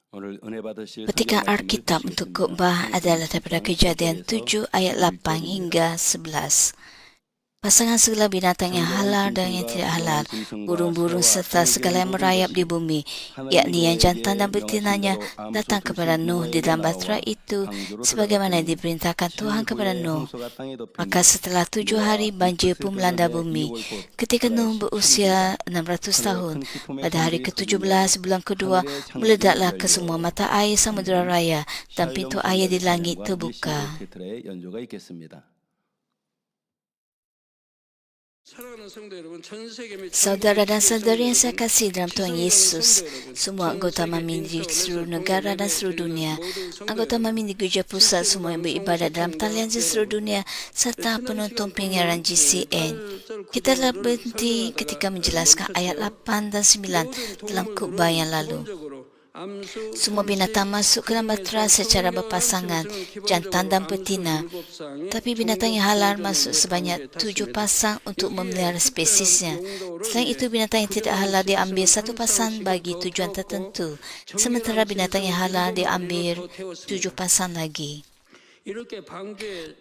Petikan Alkitab untuk khotbah adalah daripada Kejadian 7 ayat 8 hingga 11. Pasangan segala binatang yang halal dan yang tidak halal, burung-burung serta segala yang merayap di bumi, yakni yang jantan dan betinanya, datang kepada Nuh di dalam bahtera itu, sebagaimana diperintahkan Tuhan kepada Nuh. Maka setelah 7 hari, banjir pun melanda bumi. Ketika Nuh berusia 600 tahun, pada hari ke-17 bulan kedua, meledaklah ke semua mata air samudera raya, dan pintu air di langit terbuka. Saudara dan saudari yang saya kasih dalam Tuhan Yesus, semua anggota Mami di seluruh negara dan seluruh dunia, anggota Mami di Gereja Pusat, semua yang beribadat dalam talian di seluruh dunia, serta penonton penyiaran GCN. Kita telah berhenti ketika menjelaskan ayat 8 dan 9 dalam khotbah yang lalu. Semua binatang masuk ke dalam bahtera secara berpasangan, jantan dan betina. Tapi binatang yang halal masuk sebanyak 7 pasang untuk memelihara spesiesnya. Selain itu, binatang yang tidak halal diambil 1 pasang bagi tujuan tertentu, sementara binatang yang halal diambil 7 pasang lagi.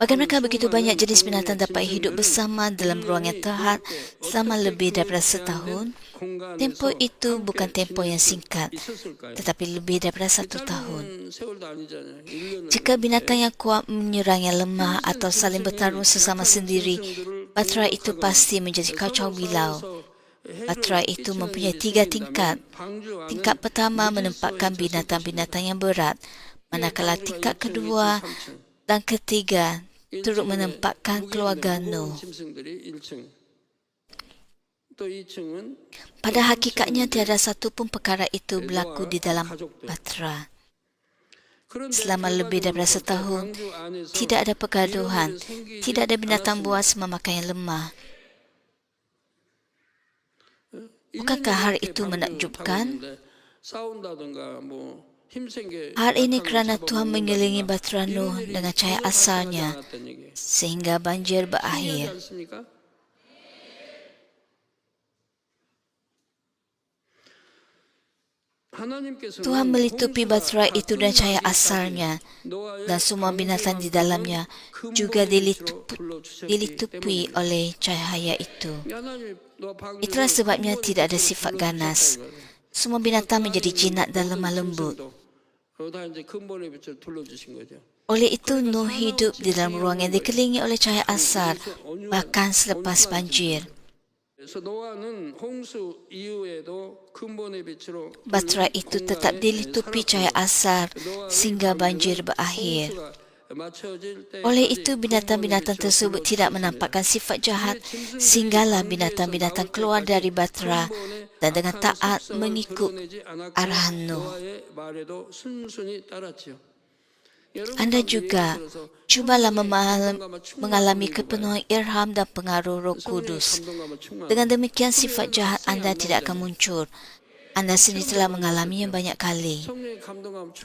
Bagaimana begitu banyak jenis binatang dapat hidup bersama dalam ruang yang terhad selama lebih daripada setahun? Tempoh itu bukan tempoh yang singkat, tetapi lebih daripada 1 tahun. Jika binatang yang kuat menyerang yang lemah atau saling bertarung sesama sendiri, bahtera itu pasti menjadi kacau bilau. Bahtera itu mempunyai 3 tingkat. Tingkat pertama menempatkan binatang-binatang yang berat, manakala tingkat kedua dan ketiga turut menempatkan keluarga Nuh. Pada hakikatnya tiada satu pun perkara itu berlaku di dalam bahtera. Selama lebih daripada setahun, tidak ada pergaduhan, tidak ada binatang buas memakan yang lemah. Bukankah hal itu menakjubkan? Hal ini kerana Tuhan mengelilingi bahtera Nuh dengan cahaya asalnya, sehingga banjir berakhir. Tuhan melitupi bahtera itu dan cahaya asalnya, dan semua binatang di dalamnya juga dilitupi oleh cahaya itu. Itulah sebabnya tidak ada sifat ganas. Semua binatang menjadi jinak dan lemah lembut. Oleh itu, Nuh hidup di dalam ruang yang dikelilingi oleh cahaya asal, bahkan selepas banjir. Bahtera itu tetap dilitupi cahaya asar sehingga banjir berakhir. Oleh itu, binatang-binatang tersebut tidak menampakkan sifat jahat sehinggalah binatang-binatang keluar dari bahtera dan dengan taat mengikut arahan Nuh. Anda juga cubalah mengalami kepenuhan ilham dan pengaruh Roh Kudus. Dengan demikian, sifat jahat Anda tidak akan muncul. Anda sendiri telah mengalaminya banyak kali.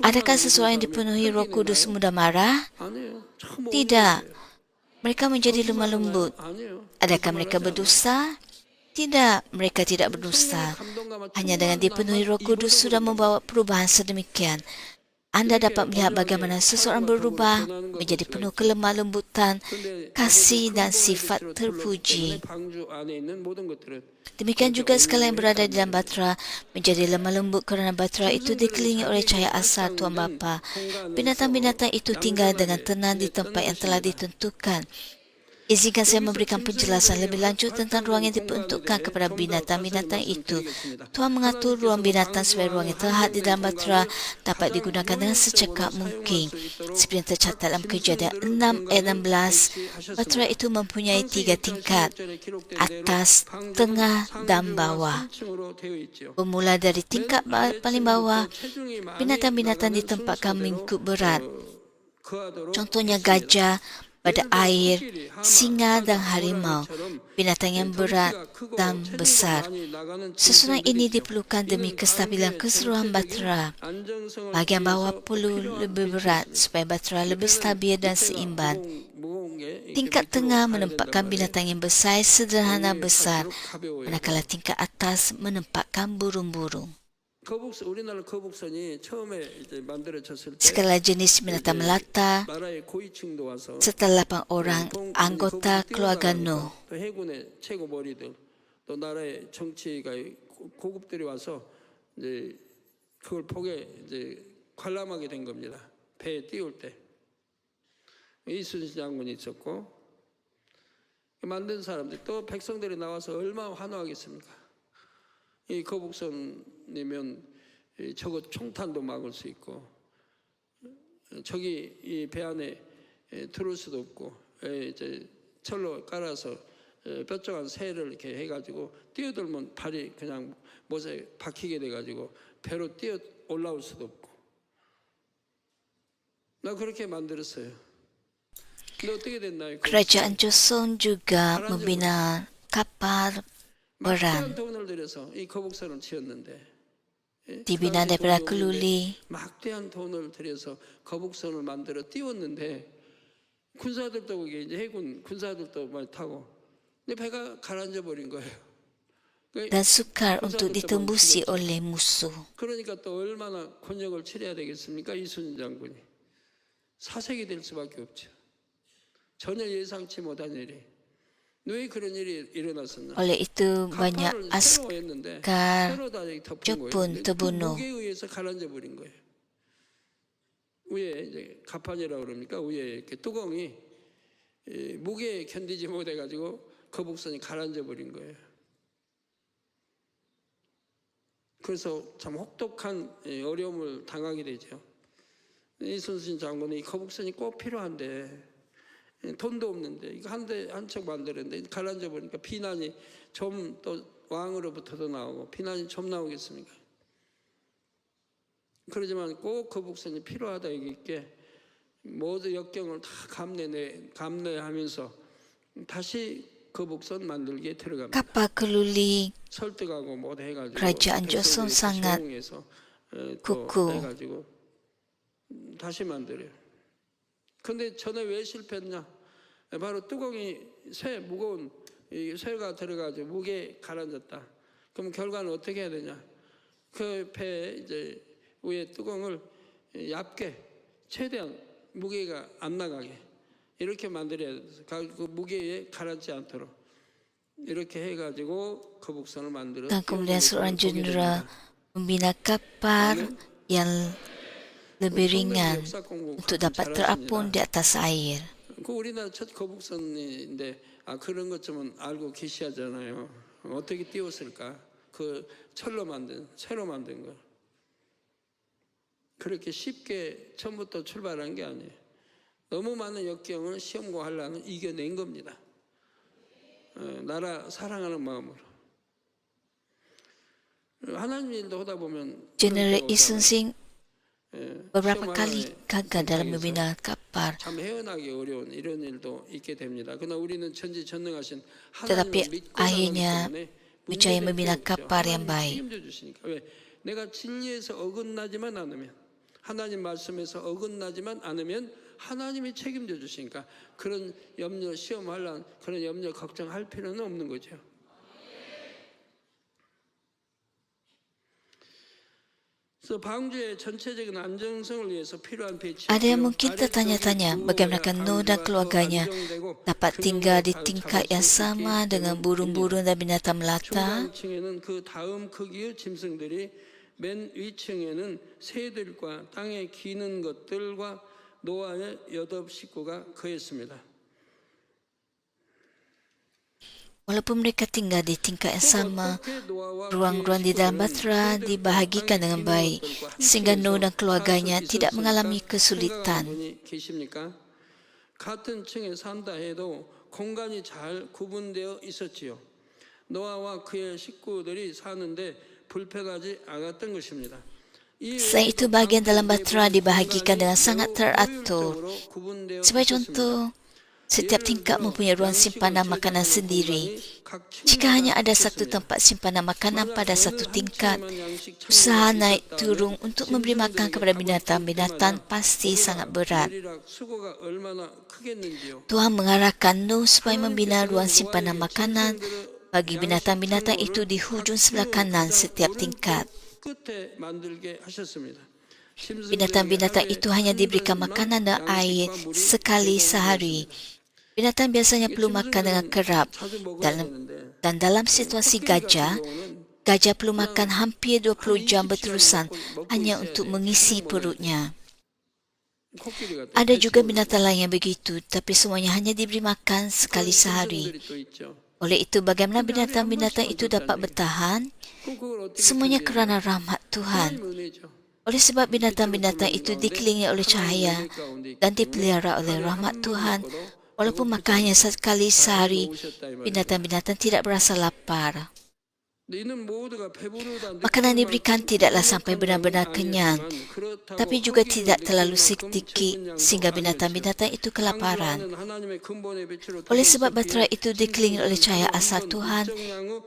Adakah seseorang yang dipenuhi Roh Kudus mudah marah? Tidak. Mereka menjadi lemah lembut. Adakah mereka berdosa? Tidak, mereka tidak berdosa. Hanya dengan dipenuhi Roh Kudus sudah membawa perubahan sedemikian. Anda dapat melihat bagaimana seseorang berubah menjadi penuh kelemah lembutan, kasih dan sifat terpuji. Demikian juga segala yang berada di dalam bahtera menjadi lemah lembut kerana bahtera itu dikelilingi oleh cahaya asal Tuhan Bapa. Binatang-binatang itu tinggal dengan tenang di tempat yang telah ditentukan. Izinkan saya memberikan penjelasan lebih lanjut tentang ruang yang diperuntukkan kepada binatang-binatang itu. Tuhan mengatur ruang binatang supaya ruang yang terhad di dalam bahtera dapat digunakan dengan secekap mungkin. Seperti yang tercatat dalam Kejadian 6 ayat 16, bahtera itu mempunyai 3 tingkat, atas, tengah dan bawah. Bermula dari tingkat paling bawah, binatang-binatang ditempatkan mengikut berat. Contohnya gajah, pada air, singa dan harimau, binatang yang berat dan besar. Susunan ini diperlukan demi kestabilan keseluruhan bahtera. Bahagian bawah perlu lebih berat supaya bahtera lebih stabil dan seimbang. Tingkat tengah menempatkan binatang yang bersaiz sederhana besar, manakala tingkat atas menempatkan burung-burung. 거북선, 우리나라 거북선이 처음에 이제 만들어졌을 때 Segala jenis binatang melata 나라의 고위층도 와서 serta 8 orang anggota keluarga Nuh. 또 해군의 최고 머리들, 또 나라의 정치가 고급들이 와서 이제 그걸 보게 이제 관람하게 된 겁니다. 배에 띄울 때 이순신 장군이 있었고, 만든 사람들 또 백성들이 나와서 얼마나 환호하겠습니까? 이 거북선이면 저거 총탄도 막을 수 있고, 저기 이 배 안에 들어올 수도 없고, 이제 철로 깔아서 뾰족한 새를 이렇게 해가지고 뛰어들면 발이 그냥 못에 박히게 돼가지고 배로 뛰어 올라올 수도 없고. 나 그렇게 만들었어요. 근데 어떻게 됐나요? Kerajaan Joseon juga membina kapal 막대한 perang. 돈을 들여서 이 거북선을 지었는데, Dibina daripada keluli. 막대한 돈을 들여서 거북선을 만들어 띄웠는데, 군사들도 거기 이제 해군 군사들도 많이 타고, 근데 배가 가라앉아 버린 거예요. Dan sukar untuk ditembusi oleh musuh. 그러니까 또 얼마나 곤욕을 치러야 되겠습니까? 이순신 장군이 사색이 될 수밖에 없죠. 전혀 예상치 못한 일이. 왜 그런 일이 일어났었나? Oleh itu banyak 가파를 새로 했는데 askar 새로 다 덮은 Jepun 거예요. 그 terbunuh. 무게에 의해서 가라앉아 버린 거예요. 위에 이제 가판이라고 그럽니까? 위에 이렇게 뚜껑이 무게에 견디지 못해 가지고 거북선이 가라앉아 버린 거예요. 그래서 참 혹독한 어려움을 당하게 되죠. 이순신 장군은 이 거북선이 꼭 필요한데 돈도 없는데 이거 한 척 만들었는데 가라앉아 버리니까 비난이 좀 또 왕으로부터도 나오고, 비난이 좀 나오겠습니까? 그러지만 꼭 거북선이 필요하다 이게 모두 역경을 다 감내하면서 다시 거북선 만들기에 들어갑니다. kapal keluli 설득하고 뭐 해가지고 Kerajaan Joseon sangat kukuh. 해가지고 다시 만들어요. 근데 전에 왜 실패했냐? 바로 뚜껑이 무거운 쇠가 들어가지고 무게에 가라앉았다. 그럼 결과는 어떻게 해야 되냐? 그 배에 이제 위에 뚜껑을 얇게 최대한 무게가 안 나가게 이렇게 만들어야 돼서 그 무게에 가라앉지 않도록 이렇게 해가지고 거북선을 만들어. Dan kemudian seorang jenderal membina kapal yang lebih ringan untuk dapat terapung di atas air. 그 우리나라 첫 거북선인데 그런 것 좀 알고 계시하잖아요. 어떻게 띄웠을까? 그 철로 만든 새로 만든 거. 그렇게 쉽게 처음부터 출발한 게 아니에요. 너무 많은 역경을 시험과 환난을 이겨낸 겁니다. 나라 사랑하는 마음으로. 하나님 일도 하다 보면 Jenderal Isunsin beberapa kali gagal dalam membina kapal, 참 헤어나기 어려운 이런 일도 있게 됩니다. 그러나 우리는 전지전능하신 tetapi 하나님을 믿고 akhirnya 살기 때문에 berjaya membina 문제될 게 없죠. kapal yang 하나님이 baik. 책임져 주시니까. 왜? 내가 진리에서 어긋나지만 않으면, 하나님 말씀에서 어긋나지만 않으면 하나님이 책임져 주시니까 그런 염려, 시험 환난, 그런 염려, 걱정할 필요는 없는 거죠. 그래서 방주의 전체적인 안정성을 위해서 필요한 배치. Ada yang mungkin tertanya-tanya bagaimana Nuh dan keluarganya dapat tinggal di tingkat yang sama dengan burung-burung dan binatang melata. 중간층에는 그 다음 크기의 짐승들이, 맨 위층에는 새들과 땅에 기는 것들과 노아의 8 식구가 거했습니다. Walaupun mereka tinggal di tingkat yang sama, ruang-ruang di dalam batra dibahagikan dengan baik, sehingga Nuh dan keluarganya tidak mengalami kesulitan. 계십니까? 같은 층에 산다 해도 공간이 잘 구분되어 있었지요. 노아와 그의 식구들이 사는데 불편하지 않았던 것입니다. Selain itu, bagian dalam batra dibahagikan dengan sangat teratur. Sebagai contoh, setiap tingkat mempunyai ruang simpanan makanan sendiri. Jika hanya ada satu tempat simpanan makanan pada satu tingkat, usaha naik turun untuk memberi makan kepada binatang-binatang pasti sangat berat. Tuhan mengarahkan Nuh supaya membina ruang simpanan makanan bagi binatang-binatang itu di hujung sebelah kanan setiap tingkat. 끝에 만들게 하셨습니다. Binatang-binatang itu hanya diberikan makanan dan air sekali sehari. Binatang biasanya perlu makan dengan kerap. Dan dalam situasi gajah, gajah perlu makan hampir 20 jam berterusan hanya untuk mengisi perutnya. Ada juga binatang lain yang begitu, tapi semuanya hanya diberi makan sekali sehari. Oleh itu, bagaimana binatang-binatang itu dapat bertahan? Semuanya kerana rahmat Tuhan. Oleh sebab binatang-binatang itu dikelilingi oleh cahaya dan dipelihara oleh rahmat Tuhan, walaupun makan hanya sekali sehari, binatang-binatang tidak berasa lapar. Makanan diberikan tidaklah sampai benar-benar kenyang, tapi juga tidak terlalu sedikit sehingga binatang-binatang itu kelaparan. Oleh sebab batera itu dikelilingi oleh cahaya asal Tuhan,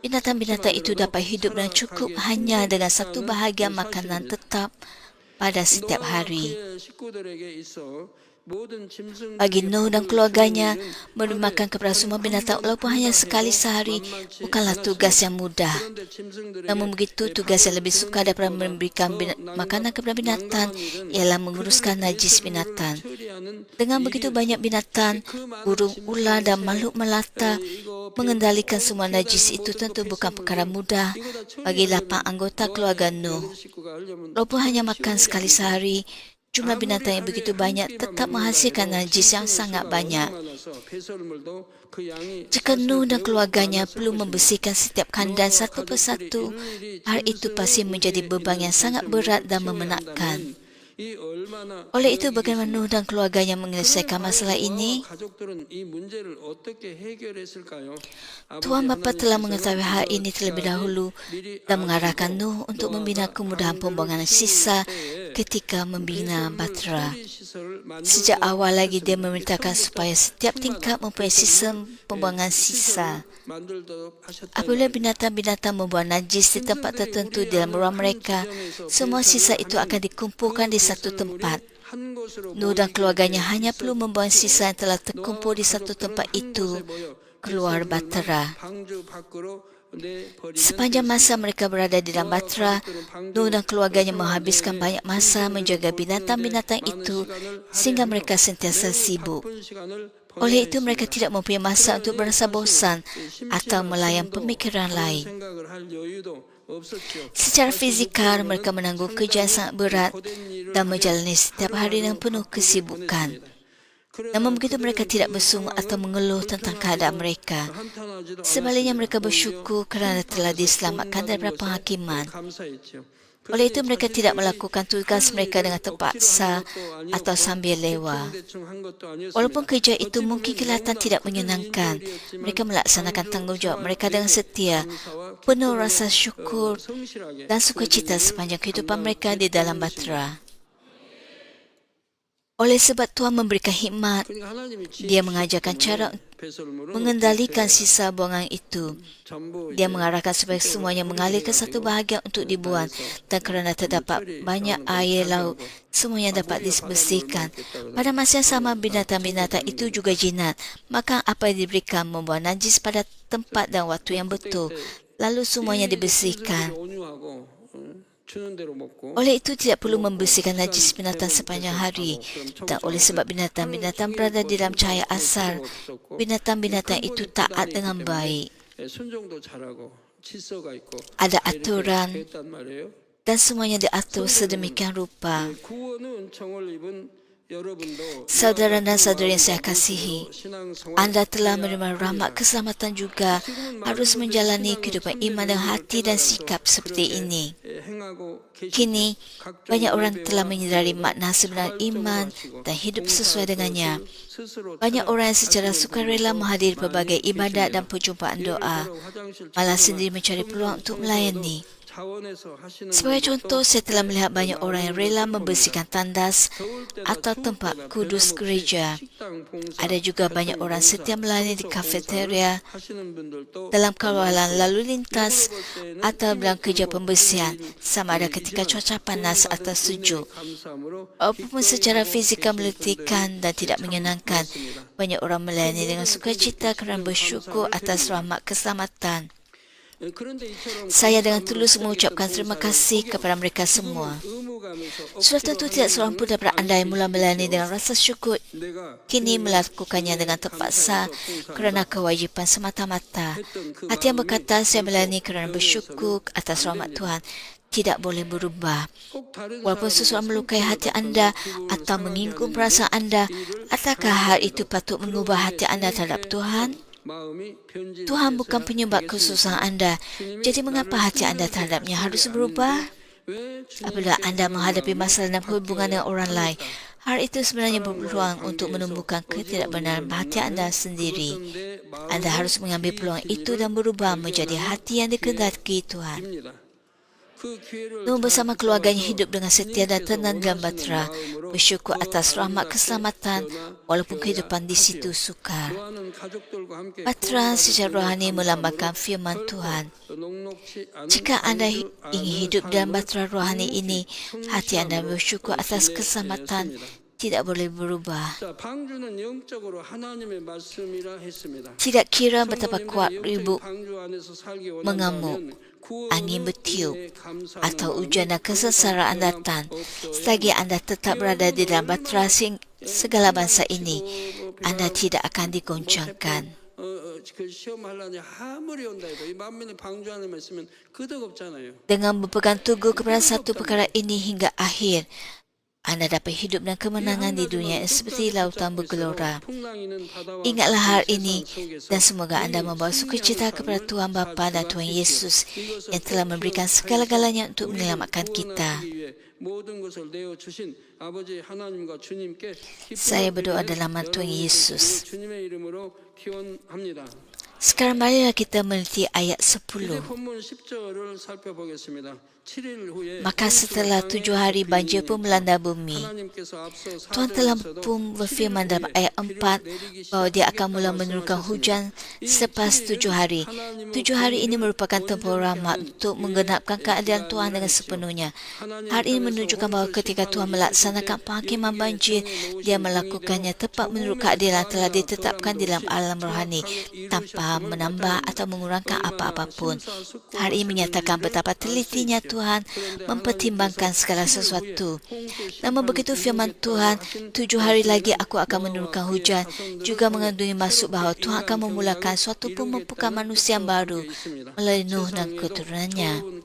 binatang-binatang itu dapat hidup dengan cukup hanya dengan satu bahagian makanan tetap pada setiap hari. Bagi Nuh dan keluarganya, memberi makan kepada semua binatang walaupun hanya sekali sehari bukanlah tugas yang mudah. Namun begitu, tugas yang lebih sukar daripada memberikan makanan kepada binatang ialah menguruskan najis binatang. Dengan begitu banyak binatang, burung, ular dan makhluk melata, mengendalikan semua najis itu tentu bukan perkara mudah bagi 8 anggota keluarga Nuh. Walaupun hanya makan sekali sehari, jumlah binatang yang begitu banyak tetap menghasilkan najis yang sangat banyak. Jika Nuh dan keluarganya perlu membersihkan setiap kandang satu persatu, hal itu pasti menjadi beban yang sangat berat dan memenatkan. Oleh itu, bagaimana Nuh dan keluarganya menyelesaikan masalah ini? Tuhan Bapa telah mengetahui hal ini terlebih dahulu dan mengarahkan Nuh untuk membina kemudahan pembuangan sisa ketika membina batera. Sejak awal lagi dia memerintahkan supaya setiap tingkat mempunyai sistem pembuangan sisa. Apabila binatang-binatang membuang najis di tempat tertentu di dalam ruang mereka, semua sisa itu akan dikumpulkan di satu tempat. Nuh dan keluarganya hanya perlu membuang sisa yang telah terkumpul di satu tempat itu keluar batera. Sepanjang masa mereka berada di dalam batera, Nuh dan keluarganya menghabiskan banyak masa menjaga binatang-binatang itu sehingga mereka sentiasa sibuk. Oleh itu, mereka tidak mempunyai masa untuk berasa bosan atau melayan pemikiran lain. Secara fizikal, mereka menanggung kerja yang sangat berat dan menjalani setiap hari dengan penuh kesibukan. Namun begitu, mereka tidak bersungut atau mengeluh tentang keadaan mereka. Sebaliknya, mereka bersyukur kerana telah diselamatkan daripada penghakiman. Oleh itu, mereka tidak melakukan tugas mereka dengan terpaksa atau sambil lewa. Walaupun kerja itu mungkin kelihatan tidak menyenangkan, mereka melaksanakan tanggungjawab mereka dengan setia, penuh rasa syukur dan sukacita sepanjang kehidupan mereka di dalam batera. Oleh sebab Tuhan memberikan hikmat, Dia mengajarkan cara mengendalikan sisa buangan itu. Dia mengarahkan supaya semuanya mengalir ke satu bahagian untuk dibuang, dan kerana terdapat banyak air laut, semuanya dapat dibersihkan. Pada masa yang sama, binatang-binatang itu juga jinak. Maka apa yang diberikan membuang najis pada tempat dan waktu yang betul, lalu semuanya dibersihkan. Oleh itu, tidak perlu membersihkan najis binatang sepanjang hari. Dan oleh sebab binatang-binatang berada di dalam cahaya asal, binatang-binatang itu taat dengan baik. Ada aturan dan semuanya diatur sedemikian rupa. Saudara dan saudari yang saya kasihi, anda telah menerima rahmat keselamatan juga harus menjalani kehidupan iman dengan hati dan sikap seperti ini. Kini, banyak orang telah menyedari makna sebenar iman dan hidup sesuai dengannya. Banyak orang yang secara sukarela menghadiri pelbagai ibadat dan perjumpaan doa, malah sendiri mencari peluang untuk melayani. Sebagai contoh, saya telah melihat banyak orang yang rela membersihkan tandas atau tempat kudus gereja. Ada juga banyak orang setia melayani di kafeteria, dalam kawalan lalu lintas atau dalam kerja pembersihan, sama ada ketika cuaca panas atau sejuk. Walaupun secara fizikal meletihkan dan tidak menyenangkan, banyak orang melayani dengan sukacita kerana bersyukur atas rahmat keselamatan. Saya dengan tulus mengucapkan terima kasih kepada mereka semua. Sudah tentu tidak seorang pun daripada anda yang mula melayani dengan rasa syukur kini melakukannya dengan terpaksa kerana kewajipan semata-mata. Hati yang berkata saya melayani kerana bersyukur atas rahmat Tuhan tidak boleh berubah. Walaupun seseorang melukai hati anda atau menyinggung perasaan anda, adakah hal itu patut mengubah hati anda terhadap Tuhan? Tuhan bukan penyebab kesusahan anda, jadi mengapa hati anda terhadapnya harus berubah? Apabila anda menghadapi masalah dalam hubungan dengan orang lain, hal itu sebenarnya berpeluang untuk menumbuhkan ketidakbenaran hati anda sendiri. Anda harus mengambil peluang itu dan berubah menjadi hati yang dikehendaki Tuhan. Nuh bersama keluarganya hidup dengan setia dan tenang dalam bahtera, bersyukur atas rahmat keselamatan walaupun kehidupan di situ sukar. Bahtera secara rohani melambangkan firman Tuhan. Jika anda ingin hidup dalam bahtera rohani ini, hati anda bersyukur atas keselamatan tidak boleh berubah. Tidak kira betapa kuat ribut mengamuk, angin bertiup, atau ujian dan kesengsaraan datang, selagi anda tetap berada di dalam bahtera segala bangsa ini, anda tidak akan digoncangkan. Dengan berpegang teguh kepada satu perkara ini hingga akhir, anda dapat hidup dan kemenangan di dunia yang seperti lautan bergelora. Ingatlah hal ini dan semoga anda membawa sukacita kepada Tuhan Bapa dan Tuhan Yesus yang telah memberikan segala-galanya untuk menyelamatkan kita. Saya berdoa dalam nama Tuhan Yesus. Sekarang marilah kita meneliti ayat 10. Maka setelah 7 hari banjir pun melanda bumi. Tuhan telah pun berfirman dalam ayat 4 bahawa dia akan mula menurunkan hujan selepas 7 hari. 7 hari ini merupakan tempoh rahmat untuk menggenapkan keadaan Tuhan dengan sepenuhnya. Hal ini menunjukkan bahawa ketika Tuhan melaksanakan penghakiman banjir, dia melakukannya tepat menurut keadilan telah ditetapkan di dalam alam rohani tanpa menambah atau mengurangkan apa-apa pun. Hal ini menyatakan betapa telitinya Tuhan mempertimbangkan segala sesuatu. Namun begitu firman Tuhan, 7 hari lagi aku akan menurunkan hujan, juga mengandungi maksud bahawa Tuhan akan memulakan suatu pemumpukan manusia yang baru melalui Nuh dan keturunannya.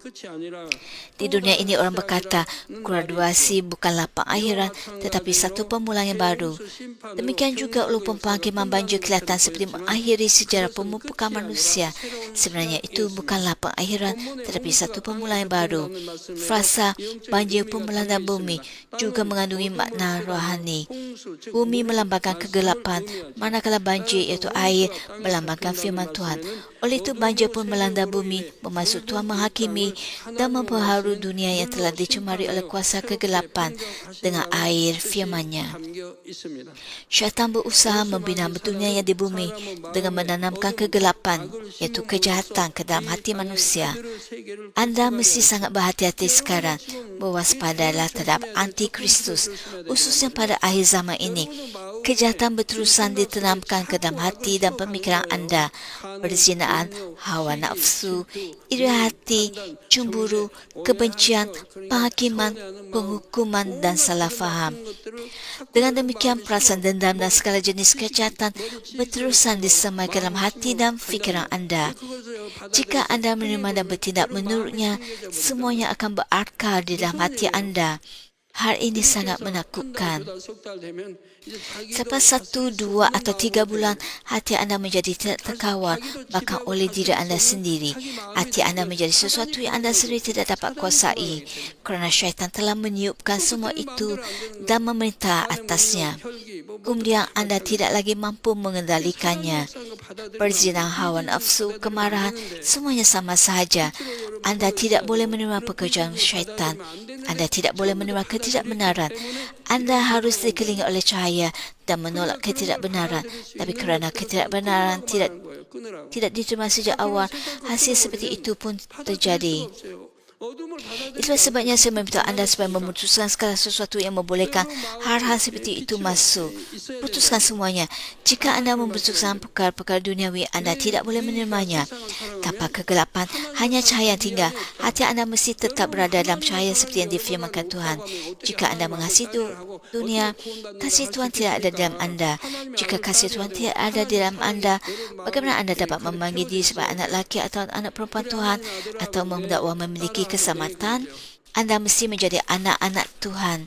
Di dunia ini orang berkata, graduasi bukanlah pengakhiran tetapi satu permulaan yang baru. Demikian juga walaupun penghakiman banjir kelihatan seperti mengakhiri sejarah pemumpukan manusia, sebenarnya itu bukanlah pengakhiran tetapi satu permulaan yang baru. Frasa banjir pun melanda bumi juga mengandungi makna rohani. Bumi melambangkan kegelapan, manakala banjir iaitu air melambangkan firman Tuhan. Oleh itu banjir pun melanda bumi bermaksud Tuhan menghakimi dan memperharu dunia yang telah dicemari oleh kuasa kegelapan dengan air firman-Nya. Syaitan berusaha membina dunia yang di bumi dengan menanamkan kegelapan iaitu kejahatan ke dalam hati manusia. Anda mesti sangat berhati-hati sekarang. Berwaspadalah terhadap antikristus, khususnya pada akhir zaman ini. Kejahatan berterusan ditanamkan ke dalam hati dan pemikiran anda. Perzinaan, hawa nafsu, iri hati, cemburu, kebencian, penghakiman, penghukuman dan salah faham. Dengan demikian, perasaan dendam dan segala jenis kejahatan berterusan disemai ke dalam hati dan fikiran anda. Jika anda menerima dan bertindak menurutnya, semuanya akan berakar di dalam hati anda. Hal ini sangat menakutkan. Selepas 1, 2 atau 3 bulan, hati anda menjadi tidak terkawal bahkan oleh diri anda sendiri. Hati anda menjadi sesuatu yang anda sendiri tidak dapat kuasai kerana syaitan telah meniupkan semua itu dan memerintah atasnya. Kemudian anda tidak lagi mampu mengendalikannya. Perzinahan, hawa nafsu, kemarahan, semuanya sama sahaja. Anda tidak boleh menerima pekerjaan syaitan. Anda tidak boleh menerima ketidakbenaran. Anda harus dikelilingi oleh cahaya dan menolak ketidakbenaran. Tapi kerana ketidakbenaran tidak diterima sejak awal, hasil seperti itu pun terjadi. Itulah sebabnya saya meminta anda supaya memutuskan segala sesuatu yang membolehkan hal-hal seperti itu masuk. Putuskan semuanya. Jika anda memutuskan perkara-perkara duniawi, anda tidak boleh menerimanya. Tanpa Tanpa kegelapan, hanya cahaya yang tinggal. Hati anda mesti tetap berada dalam cahaya seperti yang difirmankan Tuhan. Jika anda mengasihi dunia, kasih Tuhan tidak ada dalam anda. Jika kasih Tuhan tidak ada di dalam anda, bagaimana anda dapat memanggil diri sebagai anak lelaki atau anak perempuan Tuhan atau mendakwa memiliki keselamatan? Anda mesti menjadi anak-anak Tuhan.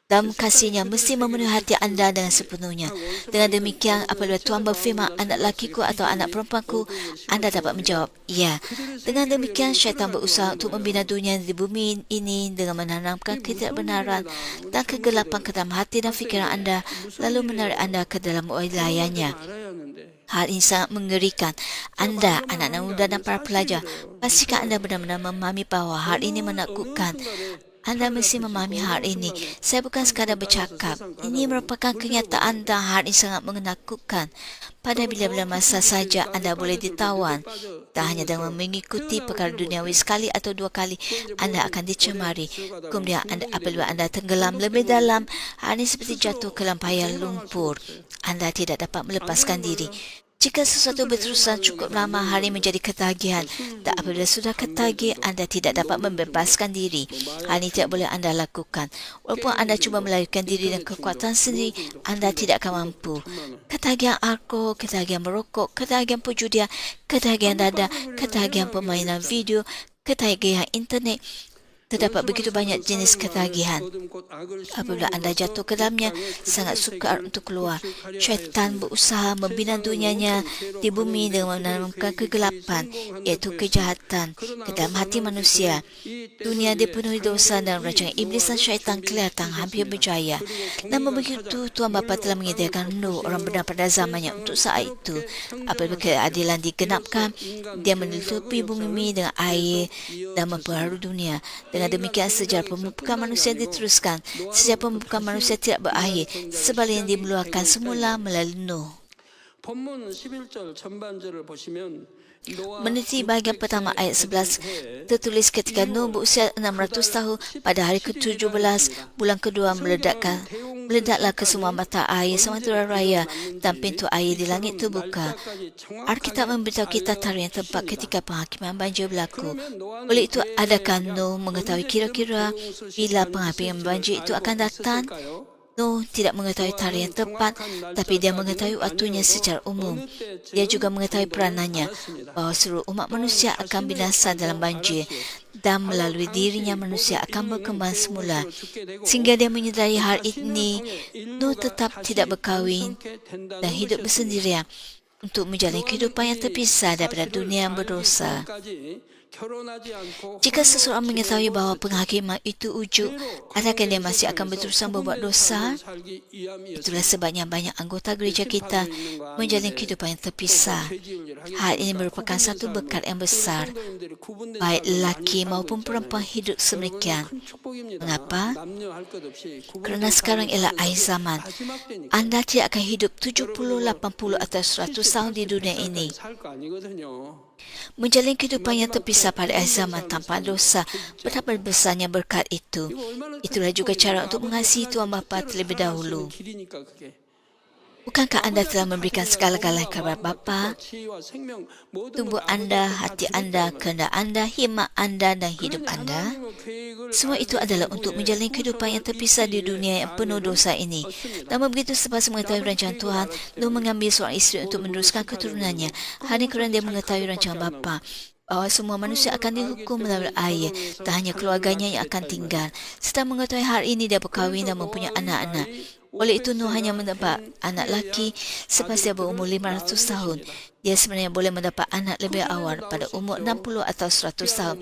Dan kasihnya mesti memenuhi hati anda dengan sepenuhnya. Dengan demikian, apabila Tuhan berfirman, anak lakiku atau anak perempuanku, anda dapat menjawab, ya. Dengan demikian, syaitan berusaha untuk membina dunia di bumi ini dengan menanamkan ketidakbenaran dan kegelapan ke dalam hati dan fikiran anda, lalu menarik anda ke dalam wilayahnya. Hal ini sangat mengerikan. Anda, anak-anak muda dan para pelajar, pastikan anda benar-benar memahami bahawa hal ini menakutkan. Anda mesti memahami hal ini. Saya bukan sekadar bercakap. Ini merupakan kenyataan dan hal ini sangat menakutkan. Pada bila-bila masa saja anda boleh ditawan. Tak hanya dengan mengikuti perkara duniawi sekali atau dua kali, anda akan dicemari. Kemudian apabila anda tenggelam lebih dalam, hal ini seperti jatuh ke lampayan lumpur. Anda tidak dapat melepaskan diri. Jika sesuatu berterusan cukup lama, hari menjadi ketagihan. Dan apabila sudah ketagih, anda tidak dapat membebaskan diri. Hal ini tidak boleh anda lakukan. Walaupun anda cuba melarikan diri dan kekuatan sendiri, anda tidak akan mampu. Ketagihan alkohol, ketagihan merokok, ketagihan perjudian, ketagihan dada, ketagihan permainan video, ketagihan internet. Terdapat begitu banyak jenis ketagihan. Apabila anda jatuh ke dalamnya, sangat sukar untuk keluar. Syaitan berusaha membina dunianya di bumi dengan menanamkan kegelapan, iaitu kejahatan, ke dalam hati manusia. Dunia dipenuhi dosa dan rancangan iblis dan syaitan kelihatan hampir berjaya. Namun begitu, Tuhan Bapa telah menyediakan Nuh, orang benar pada zamannya untuk saat itu. Apabila keadilan digenapkan, dia menutupi bumi dengan air dan memperbarui dunia. Dengan demikian, sejarah pembukaan manusia diteruskan. Sejarah pembukaan manusia tidak berakhir. Sebaliknya dimeluahkan semula melalui Nuh. Meneliti bahagian pertama ayat 11 tertulis ketika Nuh berusia 600 tahun pada hari ke-17 bulan kedua meledaklah ke semua mata air Samudra Raya dan pintu air di langit terbuka. Alkitab memberitahu kita tarian tempat ketika penghakiman banjir berlaku. Oleh itu, adakah Nuh mengetahui kira-kira bila penghakiman banjir itu akan datang? Nuh tidak mengetahui tarian tepat, tapi dia mengetahui waktunya secara umum. Dia juga mengetahui peranannya, bahawa seluruh umat manusia akan binasa dalam banjir dan melalui dirinya manusia akan berkembang semula. Sehingga dia menyedari hal ini, Nuh tetap tidak berkahwin dan hidup bersendirian untuk menjalani kehidupan yang terpisah daripada dunia yang berdosa. Jika seseorang mengetahui bahawa penghakiman itu wujud, adakah dia masih akan berterusan berbuat dosa? Itulah sebabnya banyak anggota gereja kita menjalani kehidupan yang terpisah. Hal ini merupakan satu berkat yang besar. Baik lelaki maupun perempuan hidup sedemikian. Mengapa? Kerana sekarang ialah akhir zaman. Anda tidak akan hidup 70, 80 atau 100 tahun di dunia ini. Menjalani kehidupan yang terpisah pada akhir zaman tanpa dosa, betapa besarnya berkat itu. Itulah juga cara untuk mengasihi Tuhan Bapa terlebih dahulu. Bukankah anda telah memberikan segala-galanya kepada Bapa? Tubuh anda, hati anda, kehendak anda, hikmat anda dan hidup anda. Semua itu adalah untuk menjalani kehidupan yang terpisah di dunia yang penuh dosa ini. Namun begitu selepas mengetahui rancangan Tuhan, Nuh mengambil seorang isteri untuk meneruskan keturunannya. Hanya kerana dia mengetahui rancangan Bapa, bahawa semua manusia akan dihukum melalui air, tak hanya keluarganya yang akan tinggal. Setelah mengetahui hal ini, dia berkahwin dan mempunyai anak-anak. Oleh itu, Nuh hanya mendapat anak laki selepas dia berumur 500 tahun. Dia sebenarnya boleh mendapat anak lebih awal pada umur 60 atau 100 tahun.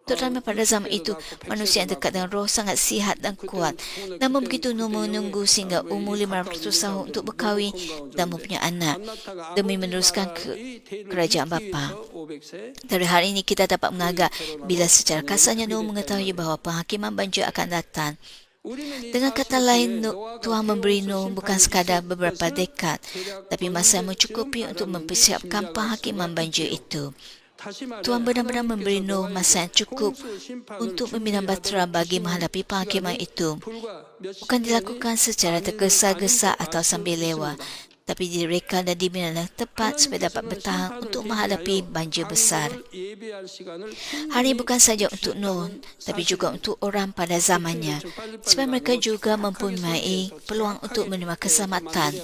Terutama pada zaman itu, manusia yang dekat dengan roh sangat sihat dan kuat. Namun begitu, Nuh menunggu sehingga umur 500 tahun untuk berkahwin dan mempunyai anak demi meneruskan kerajaan Bapa. Dari hal ini kita dapat mengagak bila secara kasarnya Nuh mengetahui bahawa penghakiman banjir akan datang. Dengan kata lain, Tuhan memberi Nuh bukan sekadar beberapa dekad, tapi masa yang mencukupi untuk mempersiapkan penghakiman banjir itu. Tuhan benar-benar memberi Nuh masa yang cukup untuk membina bahtera bagi menghadapi penghakiman itu. Bukan dilakukan secara tergesa-gesa atau sambil lewat, tapi direka dan dibina dengan tepat supaya dapat bertahan untuk menghadapi banjir besar. Hari bukan saja untuk Nuh, tapi juga untuk orang pada zamannya, supaya mereka juga mempunyai peluang untuk menerima keselamatan.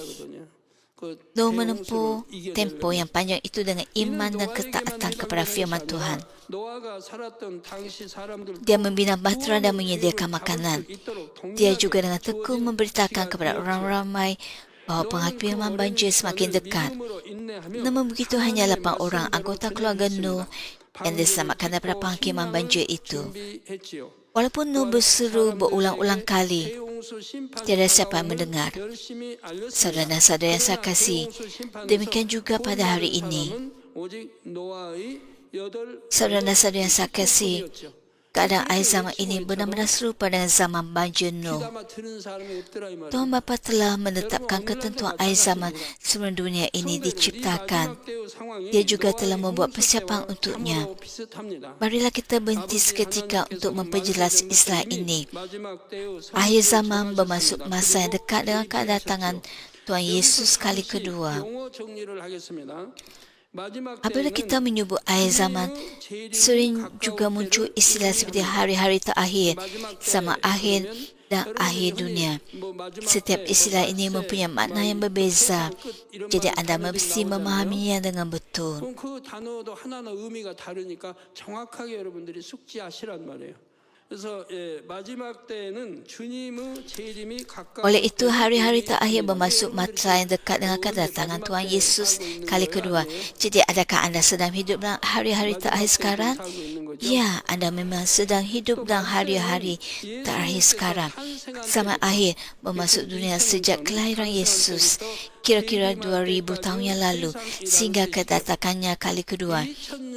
Nuh menempuh tempoh yang panjang itu dengan iman dan ketaatan kepada firman Tuhan. Dia membina bahtera dan menyediakan makanan. Dia juga dengan tekun memberitakan kepada orang ramai bahawa penghakiman banjir semakin dekat. Namun begitu hanya 8 orang anggota keluarga Nuh yang diselamatkan daripada penghakiman banjir itu. Walaupun Nuh berseru berulang-ulang kali, tiada siapa yang mendengar. Saudara dan saudara yang saya kasih, demikian juga pada hari ini. Saudara dan saudara yang saya kasih, keadaan air zaman ini benar-benar serupa dengan zaman banjir Nuh. Tuhan Bapa telah menetapkan ketentuan air zaman sebelum dunia ini diciptakan. Dia juga telah membuat persiapan untuknya. Marilah kita berhenti seketika untuk memperjelas istilah ini. Akhir zaman bermaksud masa yang dekat dengan kedatangan Tuhan Yesus kali kedua. Apabila kita menyebut akhir zaman, sering juga muncul istilah seperti hari-hari terakhir, zaman akhir dan akhir dunia. Setiap istilah ini mempunyai makna yang berbeza, jadi anda mesti memahaminya dengan betul. Oleh itu, hari-hari terakhir bermaksud masa yang dekat dengan kedatangan Tuhan Yesus kali kedua. Jadi, adakah anda sedang hidup dalam hari-hari terakhir sekarang? Ya, anda memang sedang hidup dalam hari-hari terakhir sekarang. Zaman akhir bermaksud dunia sejak kelahiran Yesus, kira-kira 2000 tahun yang lalu, sehingga kedatangannya kali kedua,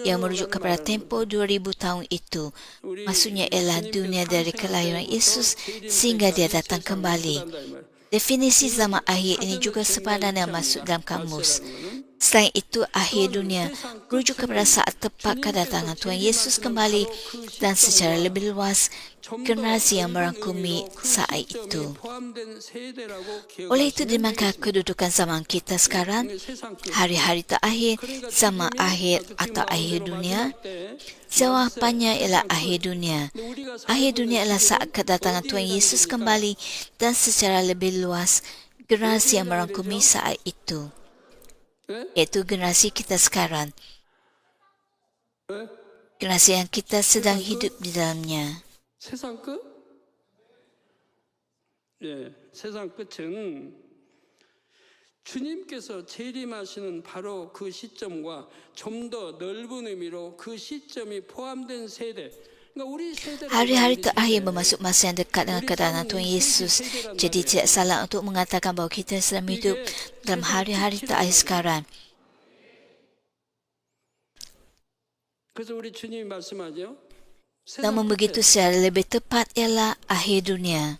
yang merujuk kepada tempoh 2000 tahun itu. Maksudnya ialah dunia dari kelahiran Yesus sehingga dia datang kembali. Definisi zaman akhir ini juga sepadan yang masuk dalam kamus. Selain itu, akhir dunia merujuk kepada saat tepat kedatangan Tuhan Yesus kembali dan secara lebih luas, generasi yang merangkumi saat itu. Oleh itu, di mana kedudukan zaman kita sekarang, hari-hari terakhir, zaman akhir atau akhir dunia? Jawapannya ialah akhir dunia. Akhir dunia ialah saat kedatangan Tuhan Yesus kembali dan secara lebih luas, generasi yang merangkumi saat itu, iaitu generasi kita sekarang, generasi yang kita sedang hidup di dalamnya. 세상 끝? 예, 세상 끝은 주님께서 재림하시는 바로 그 시점과 좀 더 넓은 의미로 그 시점이 포함된 세대. Hari-hari terakhir bermaksud masa yang dekat dengan kedatangan Tuhan Yesus. Jadi tidak salah untuk mengatakan bahawa kita sedang hidup dalam hari-hari terakhir sekarang. 그래서 우리 주님이 말씀하죠. Namun begitu secara lebih tepat ialah akhir dunia.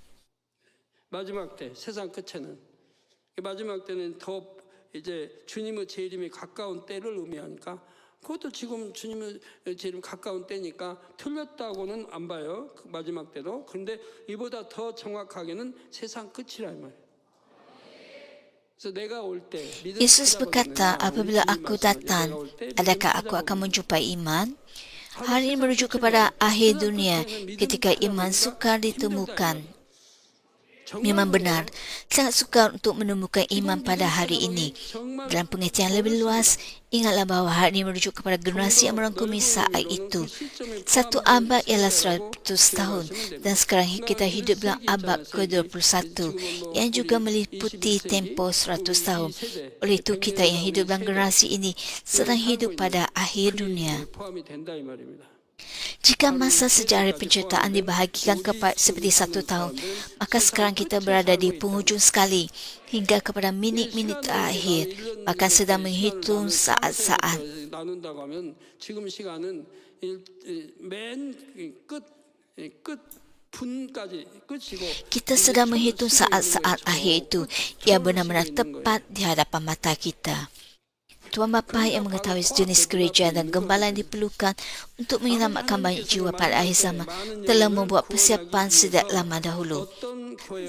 마지막 때, 세상 끝에는 마지막 때는 더 이제 주님의 재림이 가까운 때를 의미하니까 그것도 지금 주님의 재림 가까운 때니까 틀렸다고는 안 봐요. 그 마지막 때도. 그런데 이보다 더 정확하게는 세상 끝이라 말이에요. 그래서 내가 올 때 Yesus berkata, apabila aku datang, adakah aku akan menjumpai iman? Hari ini merujuk kepada akhir dunia ketika iman sukar ditemukan. Memang benar, sangat sukar untuk menemukan iman pada hari ini. Dalam pengertian lebih luas, ingatlah bahawa hari ini merujuk kepada generasi yang merangkumi saat itu. 1 abad ialah 100 tahun dan sekarang kita hidup dalam abad ke-21 yang juga meliputi tempoh 100 tahun. Oleh itu, kita yang hidup dalam generasi ini sedang hidup pada akhir dunia. Jika masa sejarah penciptaan dibahagikan kepada seperti 1 tahun, maka sekarang kita berada di penghujung sekali hingga kepada minit-minit terakhir, bahkan sedang menghitung saat-saat. Kita sedang menghitung saat-saat akhir itu. Ia benar-benar tepat di hadapan mata kita. Tuan Bapa yang mengetahui jenis gereja dan gembala yang diperlukan untuk menyelamatkan banyak jiwa pada akhir zaman telah membuat persiapan sejak lama dahulu.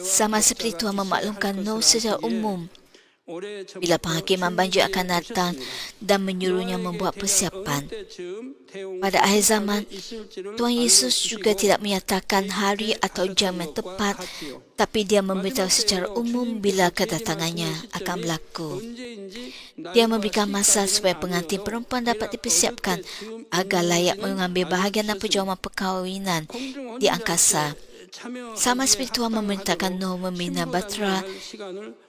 Sama seperti Tuhan memaklumkan Nuh secara umum Bila penghakiman banjir akan datang dan menyuruhnya membuat persiapan. Pada akhir zaman, Tuhan Yesus juga tidak menyatakan hari atau jam yang tepat, tapi dia memberitahu secara umum bila kedatangannya akan berlaku. Dia memberikan masa supaya pengantin perempuan dapat dipersiapkan agar layak mengambil bahagian dalam perjuangan perkahwinan di angkasa. Sama seperti Tuhan memerintahkan Nuh membina bahtera,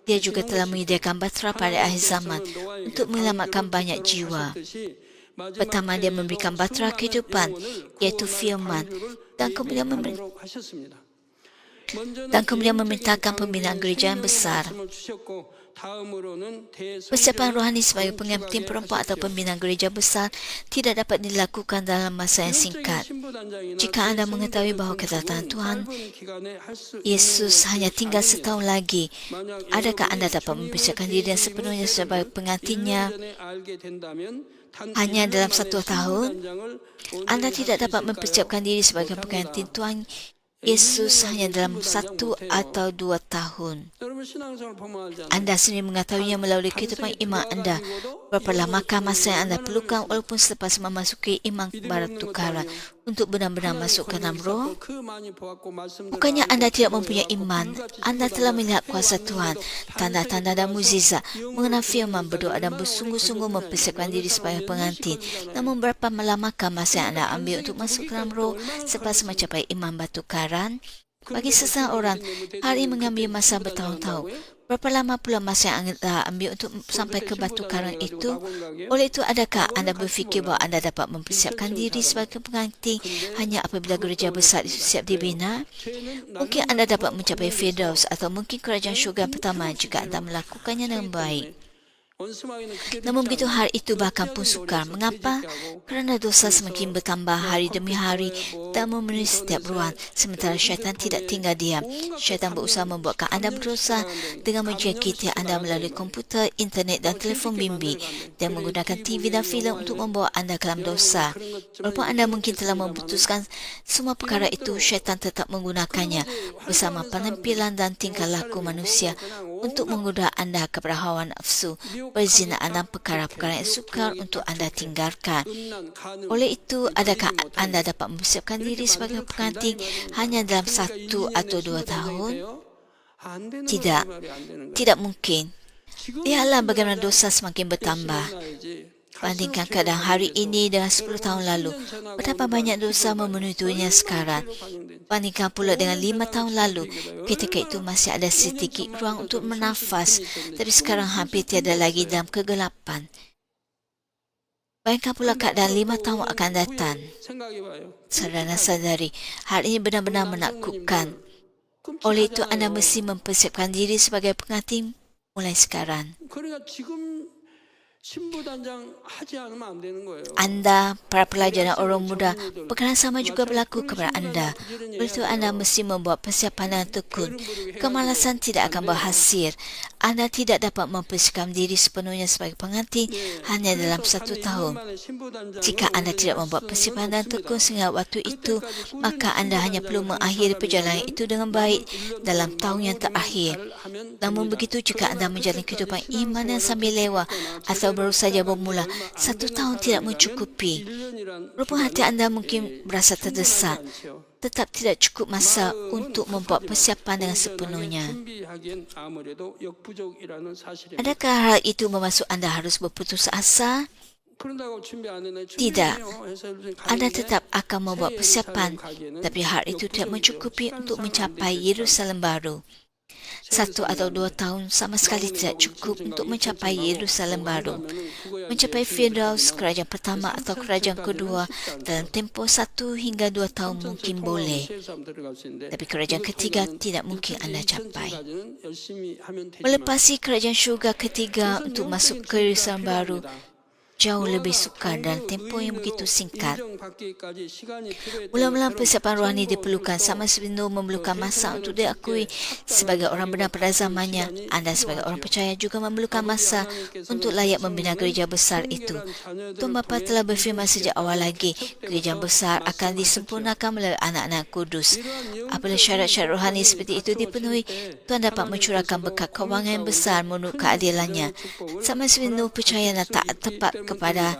dia juga telah menyediakan bahtera pada akhir zaman untuk menyelamatkan banyak jiwa. Pertama, dia memberikan bahtera kehidupan, iaitu firman, dan kemudian memerintahkan pembinaan gereja yang besar. Persiapan rohani sebagai pengantin perempuan atau pembinaan gereja besar tidak dapat dilakukan dalam masa yang singkat. Jika anda mengetahui bahawa kedatangan Tuhan Yesus hanya tinggal setahun lagi, adakah anda dapat mempersiapkan diri yang sepenuhnya sebagai pengantinnya hanya dalam 1 tahun? Anda tidak dapat mempersiapkan diri sebagai pengantin Tuhan Yesus hanya dalam 1 atau 2 tahun. Anda sendiri mengetahuinya melalui kehidupan iman anda. Berapa lamakah masa yang anda perlukan walaupun selepas memasuki iman bertukaran untuk benar-benar masuk ke dalam roh? Bukannya anda tidak mempunyai iman. Anda telah melihat kuasa Tuhan, tanda-tanda dan mukjizat, mengenal firman, berdoa dan bersungguh-sungguh mempersiapkan diri sebagai pengantin. Namun berapa lamakah masa yang anda ambil untuk masuk ke dalam roh selepas mencapai iman bertukaran? Bagi seseorang, hari mengambil masa bertahun-tahun. Berapa lama pula masa yang anda ambil untuk sampai ke batu karang itu? Oleh itu, adakah anda berfikir bahawa anda dapat mempersiapkan diri sebagai pengantin hanya apabila gereja besar itu siap dibina? Mungkin anda dapat mencapai Firdaus atau mungkin kerajaan syurga pertama jika anda melakukannya dengan baik. Namun begitu hari itu bahkan pun sukar. Mengapa? Kerana dosa semakin bertambah hari demi hari dan memenuhi setiap ruang. Sementara syaitan tidak tinggal diam. Syaitan berusaha membuatkan anda berdosa dengan menjangkiti anda melalui komputer, internet dan telefon bimbit dan menggunakan TV dan filem untuk membawa anda ke dalam dosa. Walaupun anda mungkin telah memutuskan semua perkara itu, syaitan tetap menggunakannya bersama penampilan dan tingkah laku manusia untuk menggoda anda kepada hawa nafsu, perzinaan dan perkara-perkara yang sukar untuk anda tinggalkan. Oleh itu, adakah anda dapat mempersiapkan diri sebagai pengantin hanya dalam 1 atau 2 tahun? Tidak, tidak mungkin. Lihatlah bagaimana dosa semakin bertambah. Bandingkan keadaan hari ini dengan 10 tahun lalu, betapa banyak dosa memenuhi dunia sekarang. Bandingkan pula dengan 5 tahun lalu, ketika itu masih ada sedikit ruang untuk bernafas, tapi sekarang hampir tiada lagi dalam kegelapan. Bayangkan pula keadaan 5 tahun akan datang. Saudara-saudari, hal ini benar-benar menakutkan. Oleh itu, anda mesti mempersiapkan diri sebagai pengantin mulai sekarang. Anda, para pelajar dan orang muda, perkara sama juga berlaku kepada anda. Oleh itu, anda mesti membuat persiapan yang tekun. Kemalasan tidak akan berhasil. Anda tidak dapat mempersiapkan diri sepenuhnya sebagai pengantin hanya dalam 1 tahun. Jika anda tidak membuat persiapan dan tekun sehingga waktu itu, maka anda hanya perlu mengakhiri perjalanan itu dengan baik dalam tahun yang terakhir. Namun begitu, jika anda menjalani kehidupan iman yang sambil lewat atau baru saja bermula, 1 tahun tidak mencukupi. Walaupun hati anda mungkin berasa terdesak, tetap tidak cukup masa untuk membuat persiapan dengan sepenuhnya. Adakah hal itu bermaksud anda harus berputus asa? Tidak. Anda tetap akan membuat persiapan, tapi hal itu tidak mencukupi untuk mencapai Yerusalem baru. 1 atau 2 tahun sama sekali tidak cukup untuk mencapai Yerusalem baru. Mencapai Firdaus, kerajaan pertama atau kerajaan kedua, dalam tempoh 1 hingga 2 tahun mungkin boleh. Tapi kerajaan ketiga tidak mungkin anda capai. Melepasi kerajaan syurga ketiga untuk masuk ke Yerusalem baru, jauh lebih sukar dalam tempoh yang begitu singkat. 인정받기까지 시간이 필요했다는 Mula-mula 그런 persiapan rohani 정도 diperlukan sama seperti Nuh memerlukan masa untuk diakui sebagai orang benar pada zamannya. Anda sebagai orang percaya juga memerlukan masa untuk layak membina gereja besar itu. Tuhan Bapa telah berfirman sejak awal lagi, gereja besar akan disempurnakan melalui anak-anak kudus. Apabila syarat-syarat rohani seperti itu dipenuhi, Tuhan dapat mencurahkan berkat kewangan yang besar menurut keadilannya. Sama seperti Nuh percaya dan taat tepat kepada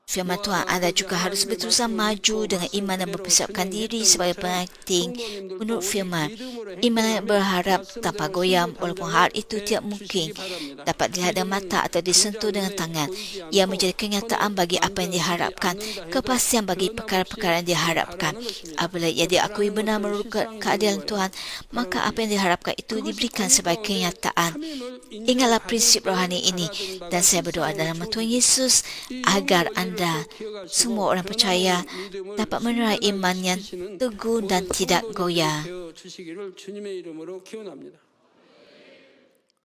firman Tuhan, anda juga harus berusaha maju dengan iman dan mempersiapkan diri sebagai pengantin menurut firman. Iman yang berharap tanpa goyam, walaupun hal itu tidak mungkin dapat dilihat dengan mata atau disentuh dengan tangan. Ia menjadi kenyataan bagi apa yang diharapkan, kepastian bagi perkara-perkara yang diharapkan. Apabila ia diakui benar menurut keadilan Tuhan, maka apa yang diharapkan itu diberikan sebagai kenyataan. Ingatlah prinsip rohani ini, dan saya berdoa dalam nama Tuhan Yesus agar anda semua orang percaya dapat menerai iman yang teguh dan tidak goyah. 되어 주시기를 주님의 이름으로 기원합니다.